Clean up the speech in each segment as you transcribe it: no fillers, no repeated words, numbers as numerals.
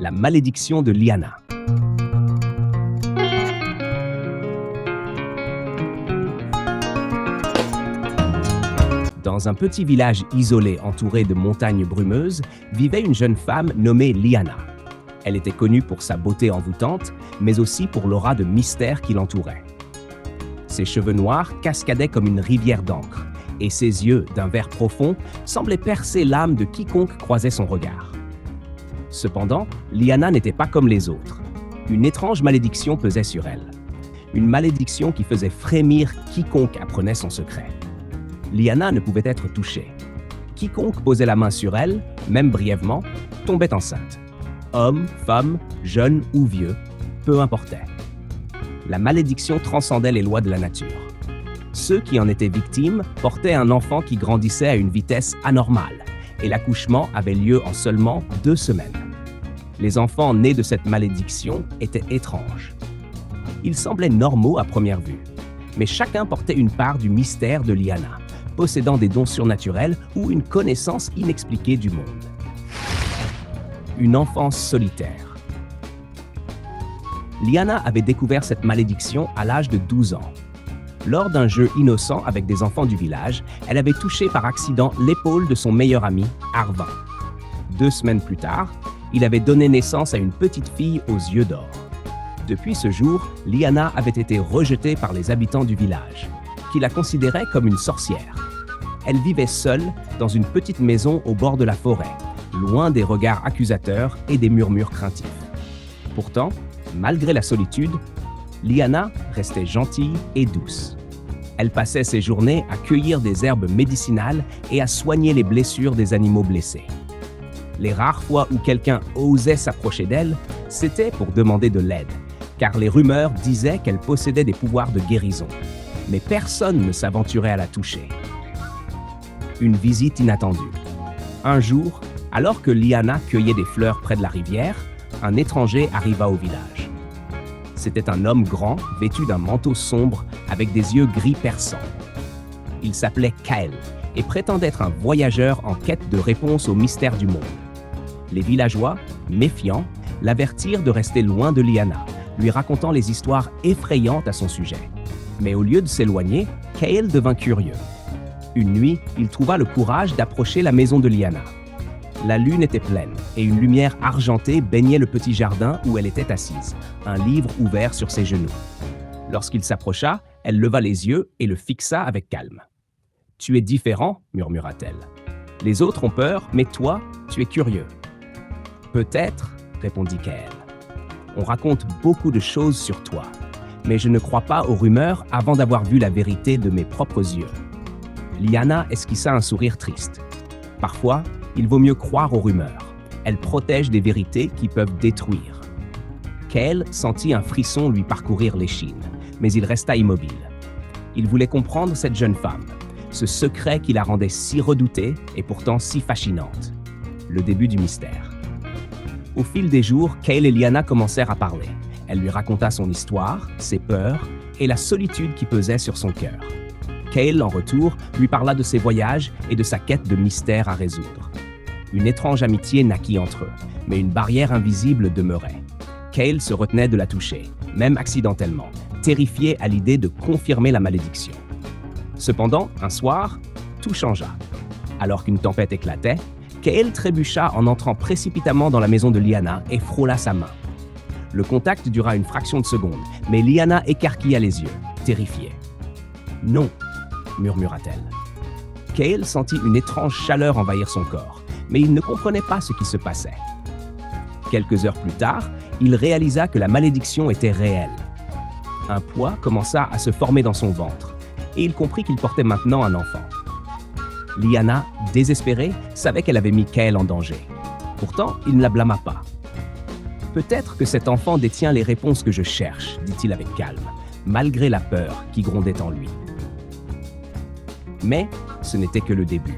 la malédiction de Liana. Dans un petit village isolé entouré de montagnes brumeuses, vivait une jeune femme nommée Liana. Elle était connue pour sa beauté envoûtante, mais aussi pour l'aura de mystère qui l'entourait. Ses cheveux noirs cascadaient comme une rivière d'encre, et ses yeux, d'un vert profond, semblaient percer l'âme de quiconque croisait son regard. Cependant, Liana n'était pas comme les autres. Une étrange malédiction pesait sur elle. Une malédiction qui faisait frémir quiconque apprenait son secret. Liana ne pouvait être touchée. Quiconque posait la main sur elle, même brièvement, tombait enceinte. Homme, femme, jeune ou vieux, peu importait. La malédiction transcendait les lois de la nature. Ceux qui en étaient victimes portaient un enfant qui grandissait à une vitesse anormale, et l'accouchement avait lieu en seulement 2 semaines. Les enfants nés de cette malédiction étaient étranges. Ils semblaient normaux à première vue, mais chacun portait une part du mystère de Liana, possédant des dons surnaturels ou une connaissance inexpliquée du monde. Une enfance solitaire. Liana avait découvert cette malédiction à l'âge de 12 ans. Lors d'un jeu innocent avec des enfants du village, elle avait touché par accident l'épaule de son meilleur ami, Arvin. 2 semaines plus tard, il avait donné naissance à une petite fille aux yeux d'or. Depuis ce jour, Liana avait été rejetée par les habitants du village, qui la considéraient comme une sorcière. Elle vivait seule dans une petite maison au bord de la forêt, loin des regards accusateurs et des murmures craintifs. Pourtant, malgré la solitude, Liana restait gentille et douce. Elle passait ses journées à cueillir des herbes médicinales et à soigner les blessures des animaux blessés. Les rares fois où quelqu'un osait s'approcher d'elle, c'était pour demander de l'aide, car les rumeurs disaient qu'elle possédait des pouvoirs de guérison. Mais personne ne s'aventurait à la toucher. Une visite inattendue. Un jour, alors que Liana cueillait des fleurs près de la rivière, un étranger arriva au village. C'était un homme grand, vêtu d'un manteau sombre, avec des yeux gris perçants. Il s'appelait Kael et prétendait être un voyageur en quête de réponses aux mystères du monde. Les villageois, méfiants, l'avertirent de rester loin de Liana, lui racontant les histoires effrayantes à son sujet. Mais au lieu de s'éloigner, Kael devint curieux. Une nuit, il trouva le courage d'approcher la maison de Liana. La lune était pleine et une lumière argentée baignait le petit jardin où elle était assise, un livre ouvert sur ses genoux. Lorsqu'il s'approcha, elle leva les yeux et le fixa avec calme. « Tu es différent, murmura-t-elle. Les autres ont peur, mais toi, tu es curieux. »« Peut-être, répondit Kael. On raconte beaucoup de choses sur toi, mais je ne crois pas aux rumeurs avant d'avoir vu la vérité de mes propres yeux. » Liana esquissa un sourire triste. Parfois, il vaut mieux croire aux rumeurs. Elles protègent des vérités qui peuvent détruire. Kael sentit un frisson lui parcourir l'échine, mais il resta immobile. Il voulait comprendre cette jeune femme, ce secret qui la rendait si redoutée et pourtant si fascinante. Le début du mystère. Au fil des jours, Kael et Liana commencèrent à parler. Elle lui raconta son histoire, ses peurs et la solitude qui pesait sur son cœur. Kael, en retour, lui parla de ses voyages et de sa quête de mystère à résoudre. Une étrange amitié naquit entre eux, mais une barrière invisible demeurait. Kael se retenait de la toucher, même accidentellement, terrifié à l'idée de confirmer la malédiction. Cependant, un soir, tout changea. Alors qu'une tempête éclatait, Kael trébucha en entrant précipitamment dans la maison de Liana et frôla sa main. Le contact dura une fraction de seconde, mais Liana écarquilla les yeux, terrifiée. « Non !» murmura-t-elle. Kael sentit une étrange chaleur envahir son corps, mais il ne comprenait pas ce qui se passait. Quelques heures plus tard, il réalisa que la malédiction était réelle. Un poids commença à se former dans son ventre, et il comprit qu'il portait maintenant un enfant. Liana, désespérée, savait qu'elle avait mis Kael en danger. Pourtant, il ne la blâma pas. « Peut-être que cet enfant détient les réponses que je cherche, dit-il avec calme, malgré la peur qui grondait en lui. Mais ce n'était que le début.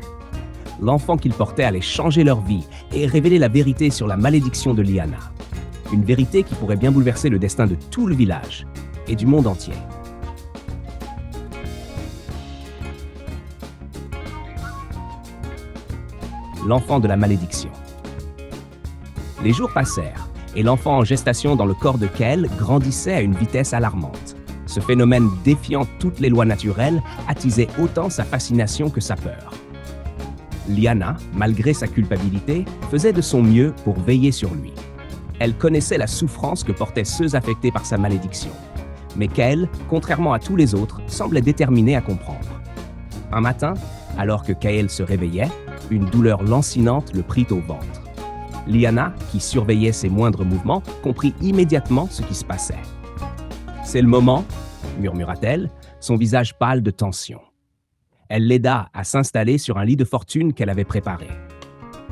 L'enfant qu'il portait allait changer leur vie et révéler la vérité sur la malédiction de Liana. Une vérité qui pourrait bien bouleverser le destin de tout le village et du monde entier. L'enfant de la malédiction. Les jours passèrent et l'enfant en gestation dans le corps de Kael grandissait à une vitesse alarmante. Ce phénomène défiant toutes les lois naturelles attisait autant sa fascination que sa peur. Liana, malgré sa culpabilité, faisait de son mieux pour veiller sur lui. Elle connaissait la souffrance que portaient ceux affectés par sa malédiction. Mais Kael, contrairement à tous les autres, semblait déterminé à comprendre. Un matin, alors que Kael se réveillait, une douleur lancinante le prit au ventre. Liana, qui surveillait ses moindres mouvements, comprit immédiatement ce qui se passait. « C'est le moment », murmura-t-elle, son visage pâle de tension. Elle l'aida à s'installer sur un lit de fortune qu'elle avait préparé.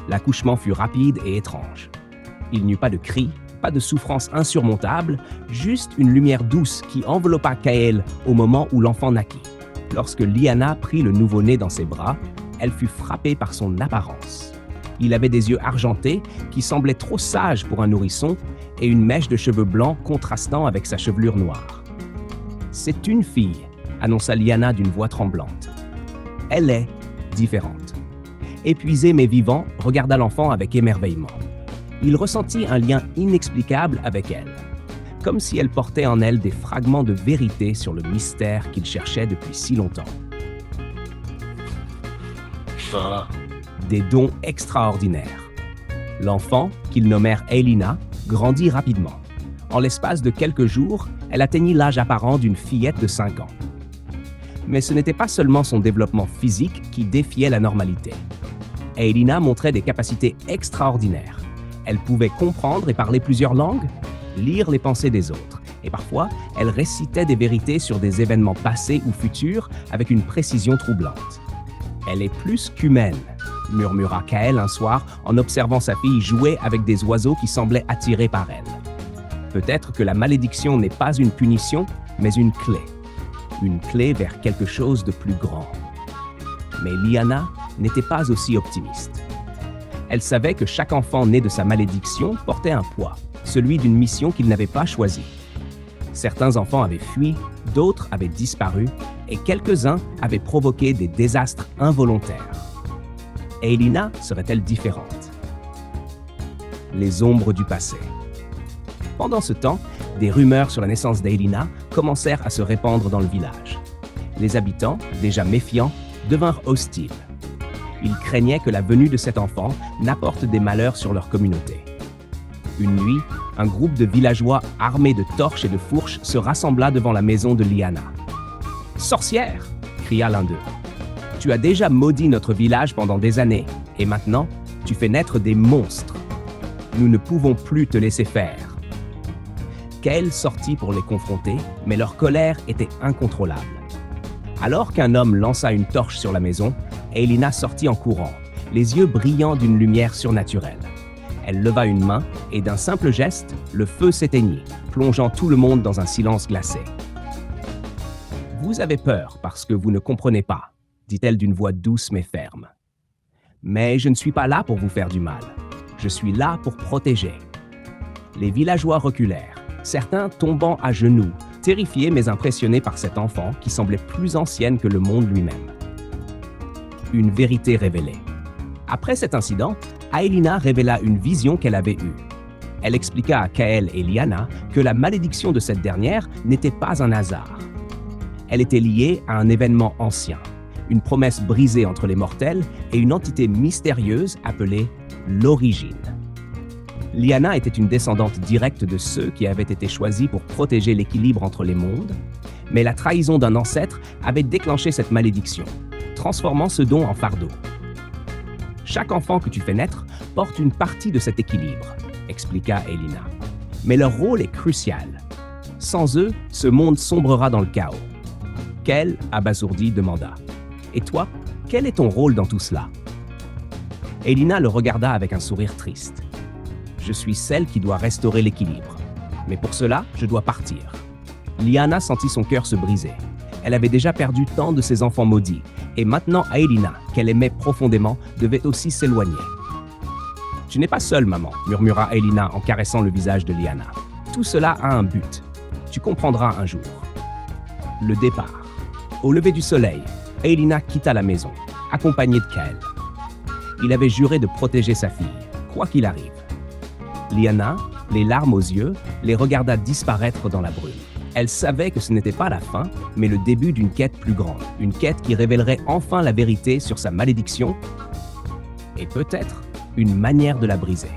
L'accouchement fut rapide et étrange. Il n'y eut pas de cris, pas de souffrance insurmontable, juste une lumière douce qui enveloppa Kael au moment où l'enfant naquit. Lorsque Liana prit le nouveau-né dans ses bras, elle fut frappée par son apparence. Il avait des yeux argentés qui semblaient trop sages pour un nourrisson et une mèche de cheveux blancs contrastant avec sa chevelure noire. « C'est une fille », annonça Liana d'une voix tremblante. « Elle est différente. » Épuisé mais vivant, regarda l'enfant avec émerveillement. Il ressentit un lien inexplicable avec elle, comme si elle portait en elle des fragments de vérité sur le mystère qu'il cherchait depuis si longtemps. Des dons extraordinaires. L'enfant, qu'ils nommèrent Elina, grandit rapidement. En l'espace de quelques jours, elle atteignit l'âge apparent d'une fillette de 5 ans. Mais ce n'était pas seulement son développement physique qui défiait la normalité. Elina montrait des capacités extraordinaires. Elle pouvait comprendre et parler plusieurs langues, lire les pensées des autres, et parfois, elle récitait des vérités sur des événements passés ou futurs avec une précision troublante. « Elle est plus qu'humaine », murmura Kael un soir en observant sa fille jouer avec des oiseaux qui semblaient attirés par elle. Peut-être que la malédiction n'est pas une punition, mais une clé vers quelque chose de plus grand. Mais Liana n'était pas aussi optimiste. Elle savait que chaque enfant né de sa malédiction portait un poids, celui d'une mission qu'il n'avait pas choisie. Certains enfants avaient fui, d'autres avaient disparu, et quelques-uns avaient provoqué des désastres involontaires. Elina serait-elle différente? Les ombres du passé. Pendant ce temps, des rumeurs sur la naissance d'Elina commencèrent à se répandre dans le village. Les habitants, déjà méfiants, devinrent hostiles. Ils craignaient que la venue de cet enfant n'apporte des malheurs sur leur communauté. Une nuit, un groupe de villageois armés de torches et de fourches se rassembla devant la maison de Liana. « Sorcière !» cria l'un d'eux. « Tu as déjà maudit notre village pendant des années, et maintenant, tu fais naître des monstres. Nous ne pouvons plus te laisser faire. » Kael sortit pour les confronter, mais leur colère était incontrôlable. Alors qu'un homme lança une torche sur la maison, Elina sortit en courant, les yeux brillants d'une lumière surnaturelle. Elle leva une main et d'un simple geste, le feu s'éteignit, plongeant tout le monde dans un silence glacé. « Vous avez peur parce que vous ne comprenez pas, » dit-elle d'une voix douce mais ferme. « Mais je ne suis pas là pour vous faire du mal. Je suis là pour protéger. » Les villageois reculèrent, certains tombant à genoux, terrifiés mais impressionnés par cet enfant qui semblait plus ancienne que le monde lui-même. Une vérité révélée. Après cet incident, Elina révéla une vision qu'elle avait eue. Elle expliqua à Kael et Liana que la malédiction de cette dernière n'était pas un hasard. Elle était liée à un événement ancien, une promesse brisée entre les mortels et une entité mystérieuse appelée l'Origine. Liana était une descendante directe de ceux qui avaient été choisis pour protéger l'équilibre entre les mondes, mais la trahison d'un ancêtre avait déclenché cette malédiction, transformant ce don en fardeau. Chaque enfant que tu fais naître porte une partie de cet équilibre, expliqua Elina. Mais leur rôle est crucial. Sans eux, ce monde sombrera dans le chaos. Kael, abasourdi, demanda. Et toi, quel est ton rôle dans tout cela? Elina le regarda avec un sourire triste. Je suis celle qui doit restaurer l'équilibre. Mais pour cela, je dois partir. Liana sentit son cœur se briser. Elle avait déjà perdu tant de ses enfants maudits, et maintenant Elina, qu'elle aimait profondément, devait aussi s'éloigner. « Tu n'es pas seule, maman, » murmura Elina en caressant le visage de Liana. « Tout cela a un but. Tu comprendras un jour. » Le départ. Au lever du soleil, Elina quitta la maison, accompagnée de Kael. Il avait juré de protéger sa fille, quoi qu'il arrive. Liana, les larmes aux yeux, les regarda disparaître dans la brume. Elle savait que ce n'était pas la fin, mais le début d'une quête plus grande, une quête qui révélerait enfin la vérité sur sa malédiction et peut-être une manière de la briser.